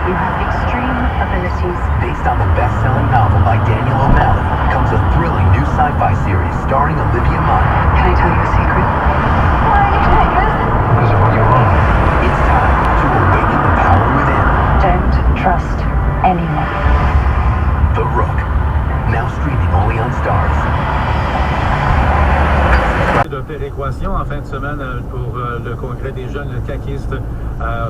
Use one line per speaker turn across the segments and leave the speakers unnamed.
You have extreme abilities.
Based on the best-selling novel by Daniel O'Malley, comes a thrilling new sci-fi series starring Olivia Munn.
Can I tell you a secret?
Why are you doing this?
Because of what you own.
It's time to awaken the power within.
Don't trust anyone.
The Rook, now streaming only on Stars.
De péréquation en fin de semaine pour le congrès des jeunes caquistes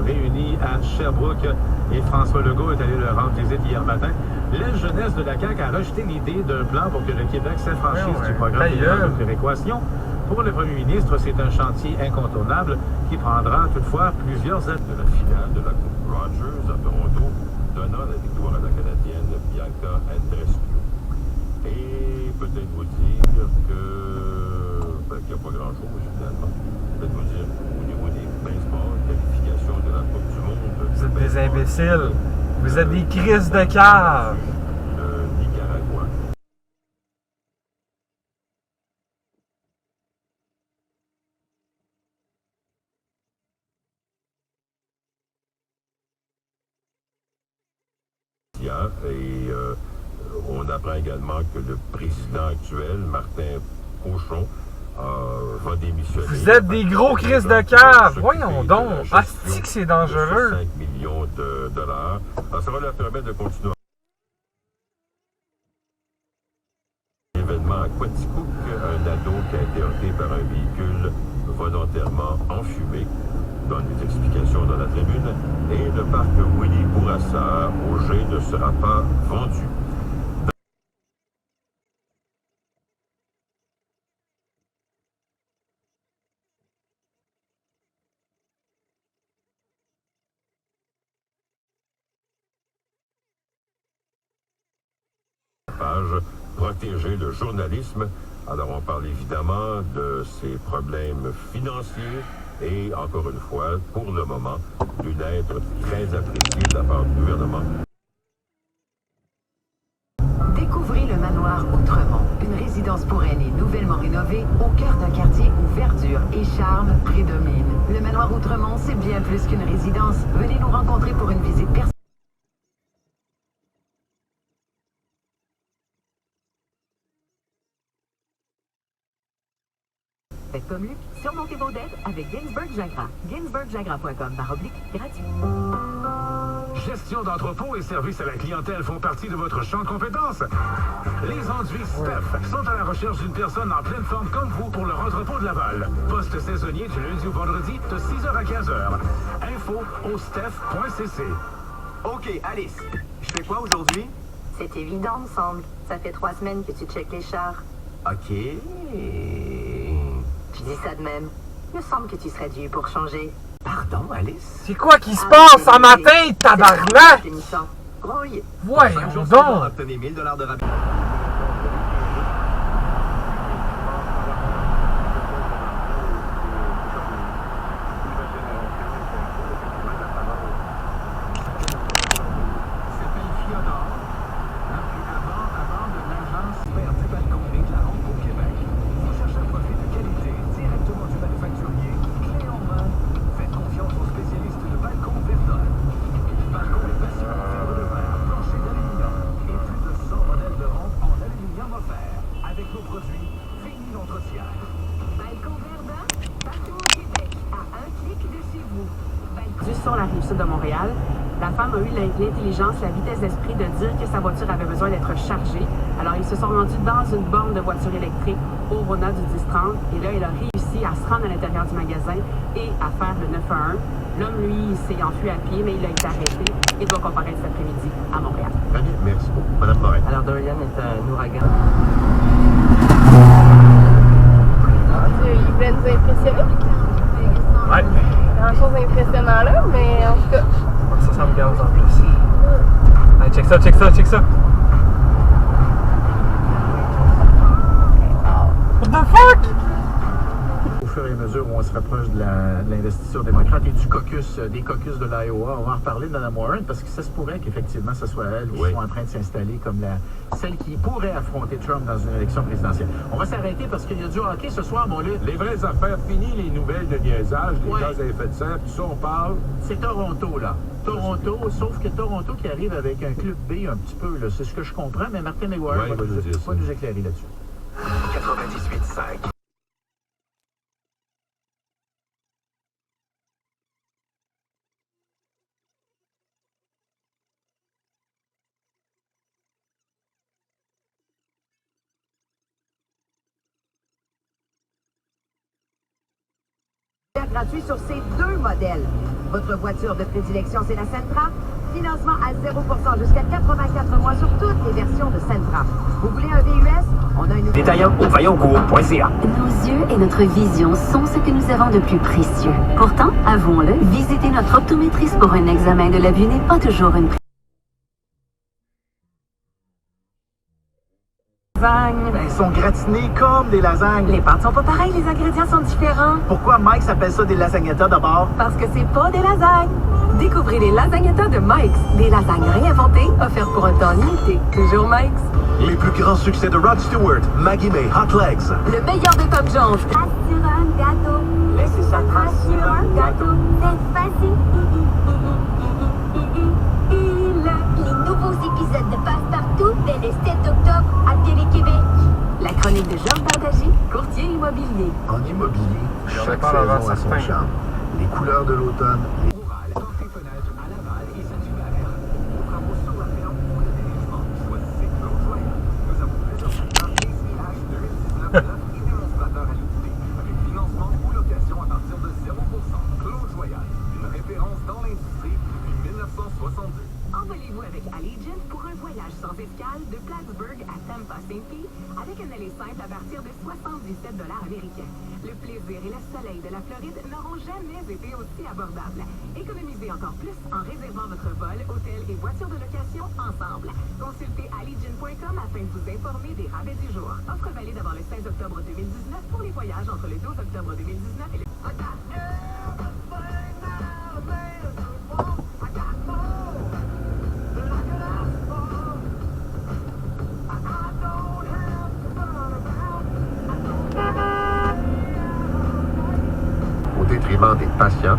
réunis à Sherbrooke, et François Legault est allé leur rendre visite hier matin. La jeunesse de la CAQ a rejeté l'idée d'un plan pour que le Québec s'affranchisse du programme de péréquation. Pour le premier ministre, c'est un chantier incontournable qui prendra toutefois plusieurs années.
De la finale de la Coupe Rogers à Toronto, donnant la victoire à la Canadienne Bianca Andreescu. Et peut-être vous dire qu'il n'y a pas grand-chose finalement. Peut-être vous dire au niveau des baseball, qualification de la Coupe du Monde.
Vous êtes des imbéciles. Vous êtes des crises de cave.
Le Nicaragua. Et on apprend également que le président actuel, Martin Cochon, va démissionner.
Vous êtes des gros crises de cave. Voyons donc. Asti que c'est dangereux.
5 millions de dollars. Alors, ça va leur permettre de continuer. Événement à Quaticook, un ado qui a été heurté par un véhicule volontairement enfumé. Donne des explications dans la tribune. Et le parc Willy Bourassa au G ne sera pas vendu. Protéger le journalisme. Alors on parle évidemment de ces problèmes financiers et encore une fois, pour le moment, d'une aide très appréciée de la part du gouvernement.
Découvrez le manoir Outremont, une résidence pour aînés nouvellement rénovée au cœur d'un quartier où verdure et charme prédominent. Le manoir Outremont, c'est bien plus qu'une résidence. Venez nous rencontrer pour une visite personnelle. Faites comme Luc, surmontez vos dettes avec Ginsberg Jagra. ginsbergjagra.com/gratuit.
Gestion d'entrepôt et services à la clientèle font partie de votre champ de compétences. Les enduits Steph sont à la recherche d'une personne en pleine forme comme vous pour leur entrepôt de Laval. Poste saisonnier du lundi au vendredi de 6h à 15h. Info au steph.cc.
OK, Alice, je fais quoi aujourd'hui?
C'est évident, me semble. Ça fait 3 semaines que tu checkes les chars.
OK.
Je dis ça de même. Il me semble que tu serais dû pour changer.
Pardon, Alice?
C'est quoi qui se passe en matin, tabarnak?
Grouille.
Voyons donc.
Obtenez 1000 $ de rabais.
Sur la rive sud de Montréal, la femme a eu l'intelligence, la vitesse d'esprit de dire que sa voiture avait besoin d'être chargée. Alors, ils se sont rendus dans une borne de voiture électrique au Rona du 10-30 et là, il a réussi à se rendre à l'intérieur du magasin et à faire le 911. L'homme, lui, il s'est enfui à pied, mais il a été arrêté et doit comparaître cet après-midi à Montréal.
Très bien, merci beaucoup. Madame Morin.
Alors, Dorian est un ouragan.
Il voulait nous impressionner.
Ouais.
Grand-chose d'impressionnant là, mais en tout cas...
Ça me gaz en plus. Allez, check ça, check ça, check ça. What the fuck?
Au fur et à mesure où on se rapproche de l'investiture démocrate et du caucus, des caucus de l'Iowa. On va en reparler de Mme Warren parce que ça se pourrait qu'effectivement ce soit elle qui soit en train de s'installer comme celle qui pourrait affronter Trump dans une élection présidentielle. On va s'arrêter parce qu'il y a du hockey ce soir, mon Luc.
Les vraies affaires, finies, les nouvelles de niaisage, les gaz à effet de serre, tout ça, on parle.
C'est Toronto, là. Toronto, sauf que Toronto qui arrive avec un club B un petit peu, là. C'est ce que je comprends, mais Martin McGuire va nous éclairer là-dessus.
98.5.
Gratuit sur ces deux modèles. Votre voiture de prédilection, c'est la Sentra. Financement à 0% jusqu'à 84 mois sur toutes les versions de Sentra. Vous voulez un VUS? On a une...
Détaillant au vaillancourt.ca.
Nos yeux et notre vision sont ce que nous avons de plus précieux. Pourtant, avouons-le, visiter notre optométriste pour un examen de la vue n'est pas toujours une
Ils sont gratinés comme des lasagnes.
Les pâtes sont pas pareilles, les ingrédients sont différents.
Pourquoi Mike s'appelle ça des lasagnettes d'abord?
Parce que c'est pas des lasagnes. Découvrez les lasagnettes de Mike's. Des lasagnes réinventées, offertes pour un temps limité. Toujours Mike's.
Les plus grands succès de Rod Stewart, Maggie May, Hot Legs.
Le meilleur de Tom Jones.
Sur un gâteau. Laissez sa trace sur un gâteau. C'est facile. Les nouveaux épisodes de Passe-Partout dès le 7 octobre à Télé-Québec.
La chronique de Georges Bardagy, courtier immobilier.
En immobilier, chaque
pas la
saison a son
certain.
charme. Les couleurs de l'automne,
Envolez-vous avec Allegiant pour un voyage sans escale de Plattsburgh à Tampa St. Pete avec un aller simple à partir de 77 $ américains. Le plaisir et le soleil de la Floride n'auront jamais été aussi abordables. Économisez encore plus en réservant votre vol, hôtel et voiture de location ensemble. Consultez Allegiant.com afin de vous informer des rabais du jour. Offre valide avant le 16 octobre 2019 pour les voyages entre le 12 octobre 2019 et le...
au détriment des patients.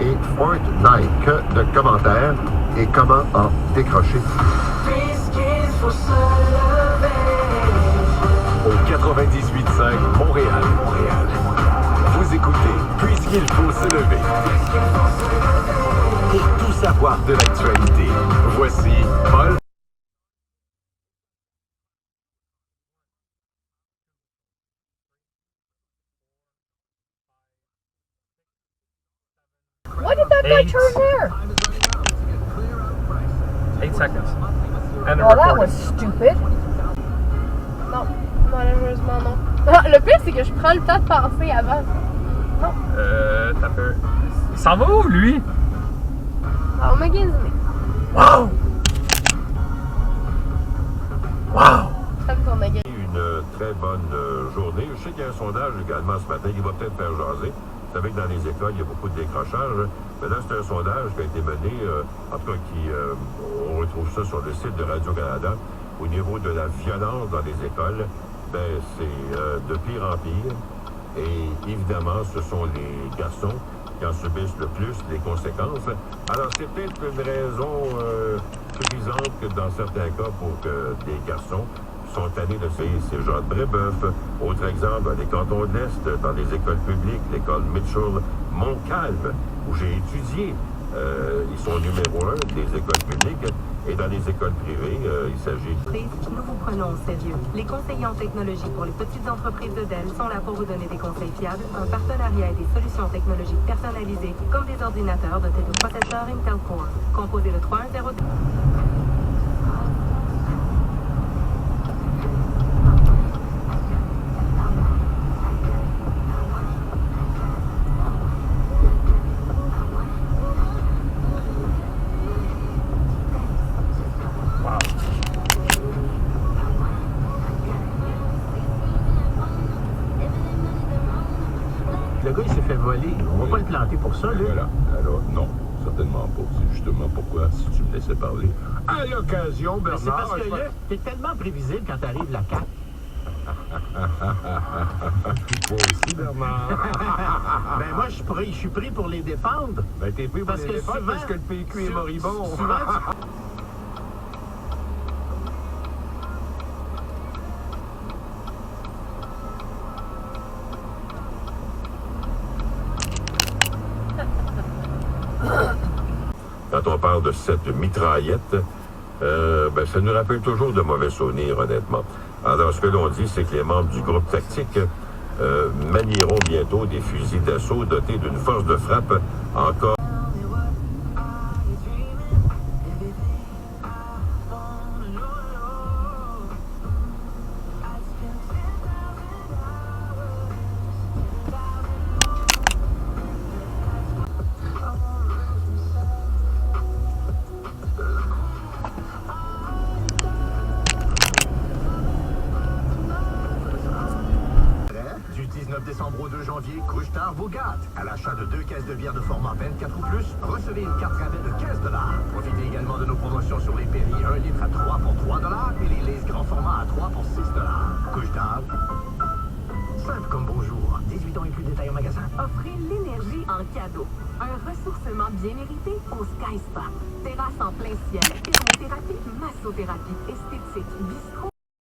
Et Fortnite, que de commentaires et comment en décrocher. Au 98.5 Montréal. Vous écoutez Puisqu'il faut se lever. Pour tout savoir de l'actualité, voici Paul.
Why did that guy turn there?
8 seconds. And
Oh, that was stupid. Non, malheureusement non. Le pire, c'est que je prends le temps de penser avant. Non.
T'as peur. Il s'en va où, lui?
Alors, magasiner.
Wow! Wow!
Ça me tourne à gueule.
Une très bonne journée. Je sais qu'il y a un sondage également ce matin qui va peut-être faire jaser. Vous savez que dans les écoles, il y a beaucoup de décrochage. Mais là, c'est un sondage qui a été mené, en tout cas, on retrouve ça sur le site de Radio-Canada. Au niveau de la violence dans les écoles, ben, c'est de pire en pire. Et évidemment, ce sont les garçons qui en subissent le plus les conséquences. Alors, c'est peut-être une raison suffisante que dans certains cas pour que des garçons sont allés de ces gens de Brébeuf. Autre exemple, dans les cantons de l'Est, dans les écoles publiques, l'école Mitchell Montcalm, où j'ai étudié. Ils sont numéro 1 des écoles publiques. Et dans les écoles privées, il s'agit...
Nous vous prenons au sérieux. Les conseillers en technologie pour les petites entreprises de Dell sont là pour vous donner des conseils fiables, un partenariat et des solutions technologiques personnalisées, comme des ordinateurs dotés de processeurs Intel Core. Composez le 3102.
Le gars, il
volé. On va pas le planter pour ça, là.
Voilà. Alors, non, certainement pas. C'est justement pourquoi, si tu me laissais parler. À l'occasion,
Mais c'est
Bernard...
parce que
je-
là, t'es tellement prévisible quand t'arrives la CAQ.
Toi aussi, Bernard.
Ben moi, je suis pris pour les défendre.
Ben, t'es pris pour
Parce
les
que
défendre
souvent-
parce que le PQ est moribond.
Souvent,
Quand on parle de cette mitraillette, ben, ça nous rappelle toujours de mauvais souvenirs, honnêtement. Alors, ce que l'on dit, c'est que les membres du groupe tactique manieront bientôt des fusils d'assaut dotés d'une force de frappe encore...
Du 19 décembre au 2 janvier, Couche-Tard vous gâte. À l'achat de 2 caisses de bière de format 24 ou plus, recevez une carte rabais de 15 $. Profitez également de nos promotions sur les Perrier 1 litre à 3 pour 3 $ et les Lays grand format à 3 pour 6 $. Couche-Tard, simple comme bonjour. 18 ans et plus, détail en magasin.
Offrez l'énergie en cadeau. Un ressourcement bien mérité au Sky Spa. Terrasse en plein ciel, hydrothérapie, massothérapie, esthétique, bistrot.